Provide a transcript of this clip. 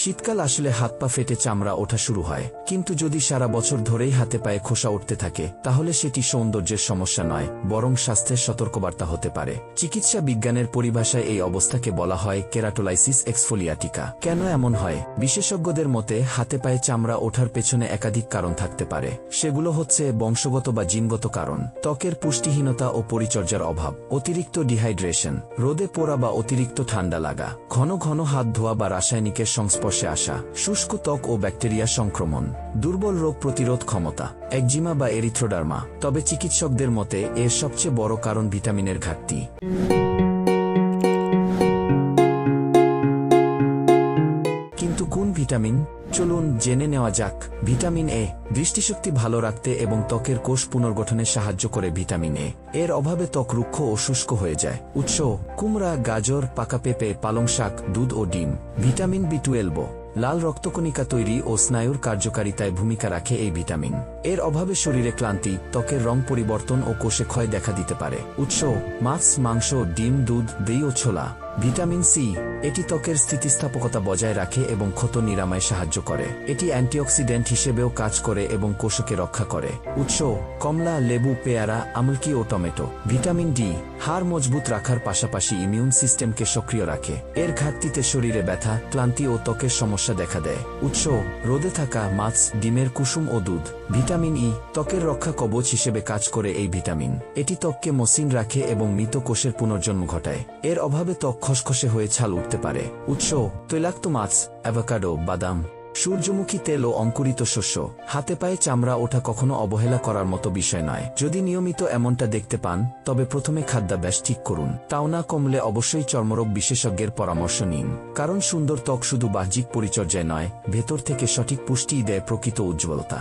শীতকাল আসলে হাত পা ফেটে চামড়া ওঠা শুরু হয়, কিন্তু যদি সারা বছর ধরেই হাতে পায়ে খোসা উঠতে থাকে তাহলে সেটি সৌন্দর্যের সমস্যা নয়, বরং স্বাস্থ্যের সতর্কবার্তা হতে পারে। চিকিৎসা বিজ্ঞানের পরিভাষায় এই অবস্থাকে বলা হয় কেরাটোলাইসিস এক্সফোলিয়াটিকা। কেন এমন হয়? বিশেষজ্ঞদের মতে হাতে পায়ে চামড়া ওঠার পেছনে একাধিক কারণ থাকতে পারে। সেগুলো হচ্ছে বংশগত বা জিনগত কারণ, ত্বকের পুষ্টিহীনতা ও পরিচর্যার অভাব, অতিরিক্ত ডিহাইড্রেশন, রোদে পোড়া বা অতিরিক্ত ঠান্ডা লাগা, ঘন ঘন হাত ধোয়া বা রাসায়নিকের সংস্পর্শে আসা, শুষ্ক ত্বক ও ব্যাকটেরিয়া সংক্রমণ, দুর্বল রোগ প্রতিরোধ ক্ষমতা, একজিমা বা এরিথ্রোডার্মা। তবে চিকিৎসকদের মতে এর সবচেয়ে বড় কারণ ভিটামিনের ঘাটতি। কিন্তু কোন ভিটামিন? চলুন জেনে নেওয়া যাক। ভিটামিন এ দৃষ্টিশক্তি ভালো রাখতে এবং ত্বকের কোষ পুনর্গঠনে সাহায্য করে। ভিটামিন এ এর অভাবে ত্বক রুক্ষ ও শুষ্ক হয়ে যায়। উৎস: কুমড়া, গাজর, পাকা পেঁপে, পালং শাক, দুধ ও ডিম। ভিটামিন বি12 লাল রক্তকণিকা তৈরি ও স্নায়ুর কার্যকারিতায় ভূমিকা রাখে এই ভিটামিন। এর অভাবে শরীরে ক্লান্তি, ত্বকের রং পরিবর্তন ও কোষে ক্ষয় দেখা দিতে পারে। উৎস: মাছ, মাংস, ডিম, দুধ, দই ও ছোলা। ভিটামিন সি এটি ত্বকের স্থিতিস্থাপকতা বজায় রাখে এবং ক্ষত নিরাময়ে সাহায্য করে। এটি অ্যান্টিঅক্সিডেন্ট হিসেবেও কাজ করে এবং কোষকে রক্ষা করে। উৎস: কমলা, লেবু, পেয়ারা, আমলকি ও টমেটো। ভিটামিন ডি হাড় মজবুত রাখার পাশাপাশি ইমিউন সিস্টেমকে সক্রিয় রাখে। এর ঘাটতিতে শরীরে ব্যথা, ক্লান্তি ও ত্বকের সমস্যা দেখা দেয়। উৎস: রোদে থাকা মাছ, ডিমের কুসুম ও দুধ। ভিটামিন ই ত্বকের রক্ষা কবচ হিসেবে কাজ করে এই ভিটামিন। এটি ত্বককে মসৃণ রাখে এবং মৃত কোষের পুনর্জন্ম ঘটায়। এর অভাবে ত্বক খসখসে হয়ে ছাল উঠতে পারে। উৎস: তৈলাক্ত মাছ, অ্যাভোকাডো, বাদাম, সূর্যমুখী তেল ও অঙ্কুরিত শস্য। হাতে পায়ে চামড়া ওঠা কখনো অবহেলা করার মতো বিষয় নয়। যদি নিয়মিত এমনটা দেখতে পান তবে প্রথমে খাদ্যাভ্যাস ঠিক করুন। তাও না কমলে অবশ্যই চর্মরোগ বিশেষজ্ঞের পরামর্শ নিন, কারণ সুন্দর ত্বক শুধু বাহ্যিক পরিচর্যায় নয়, ভেতর থেকে সঠিক পুষ্টিই দেয় প্রকৃত উজ্জ্বলতা।